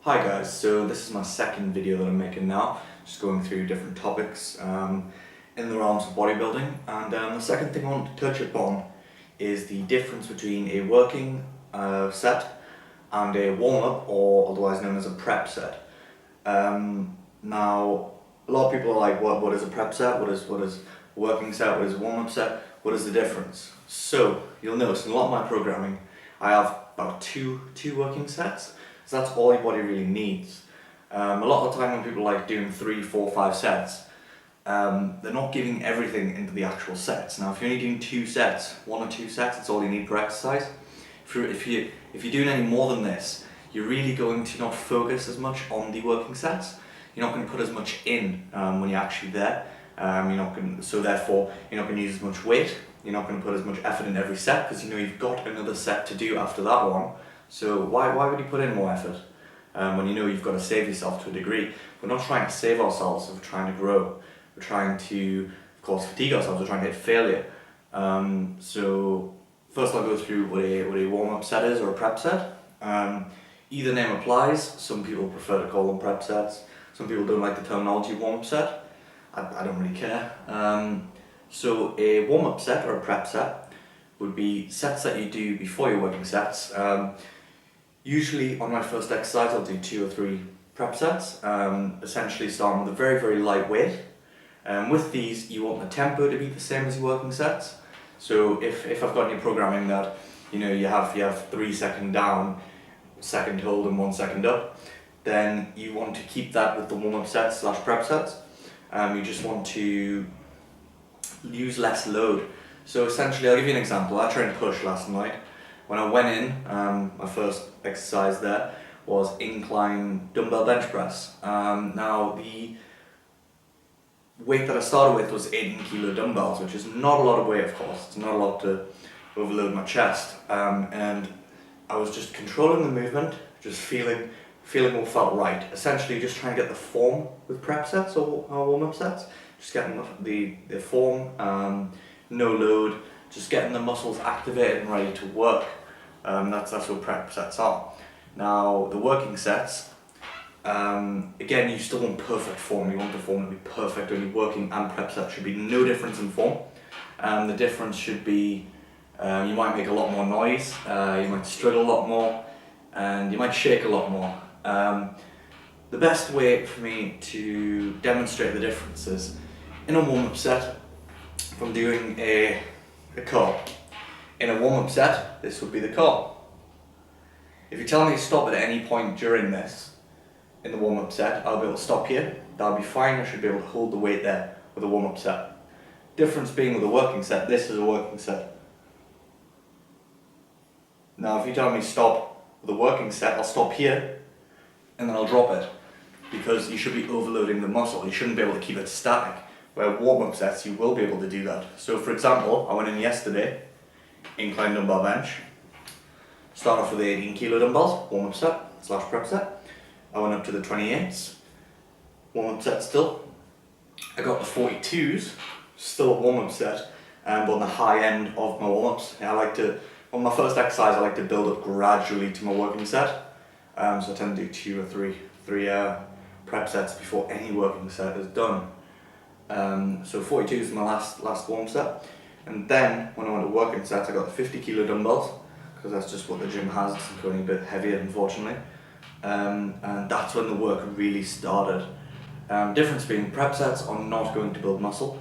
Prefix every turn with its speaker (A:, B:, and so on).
A: Hi guys, so this is my second video that I'm making now, just going through different topics in the realms of bodybuilding, and the second thing I want to touch upon is the difference between a working set and a warm-up, or otherwise known as a prep set. Now, a lot of people are like, what is a prep set, what is a working set, what is a warm-up set, what is the difference? So, you'll notice in a lot of my programming, I have about two working sets. So that's all your body really needs. A lot of the time when people are like doing 3, 4, 5 sets, they're not giving everything into the actual sets. Now if you're only doing 2 sets, 1 or 2 sets, that's all you need per exercise. If you're doing any more than this, you're really going to not focus as much on the working sets. You're not going to put as much in when you're actually there. So therefore you're not going to use as much weight. You're not going to put as much effort in every set because you know you've got another set to do after that one. So why would you put in more effort when you know you've got to save yourself to a degree? We're not trying to save ourselves, we're trying to grow. We're trying to, of course, fatigue ourselves, we're trying to hit failure. So first I'll go through what a warm-up set is or a prep set. Either name applies. Some people prefer to call them prep sets. Some people don't like the terminology warm-up set. I don't really care. So a warm-up set or a prep set would be sets that you do before your working sets. Usually on my first exercise I'll do 2 or 3 prep sets, essentially starting with a very, very light weight. With these you want the tempo to be the same as your working sets. So if I've got any programming that you have 3 second down, second hold and 1 second up, then you want to keep that with the warm-up sets / prep sets. You just want to use less load. So essentially, I'll give you an example. I trained push last night. When I went in, my first exercise there was incline dumbbell bench press. Now the weight that I started with was 18 kilo dumbbells, which is not a lot of weight, of course. It's not a lot to overload my chest. And I was just controlling the movement, just feeling what felt right. Essentially, just trying to get the form with prep sets or warm-up sets. Just getting the form, no load, just getting the muscles activated and ready to work. That's what prep sets are. Now the working sets, again, you still want perfect form. You want the form to be perfect. Only working and prep sets should be no difference in form. The difference should be you might make a lot more noise, you might struggle a lot more, and you might shake a lot more. The best way for me to demonstrate the difference is in a warm-up set, if I'm doing a curl. In a warm-up set, this would be the curl. If you tell me to stop at any point during this, in the warm-up set, I'll be able to stop here. That'll be fine. I should be able to hold the weight there with a warm-up set. Difference being with a working set, this is a working set. Now if you tell me to stop with a working set, I'll stop here and then I'll drop it because you should be overloading the muscle. You shouldn't be able to keep it static. Where warm-up sets, you will be able to do that. So for example, I went in yesterday, incline dumbbell bench, start off with the 18 kilo dumbbells, warm-up set / prep set. I went up to the 28s, warm-up set still. I got the 42s, still a warm-up set, but on the high end of my warm-ups. On my first exercise, I like to build up gradually to my working set. So I tend to do 2 or 3 prep sets before any working set is done. So 42 is my last warm set, and then when I went to working sets I got the 50 kilo dumbbells because that's just what the gym has. It's going a bit heavier, unfortunately, and that's when the work really started. Difference being prep sets are not going to build muscle.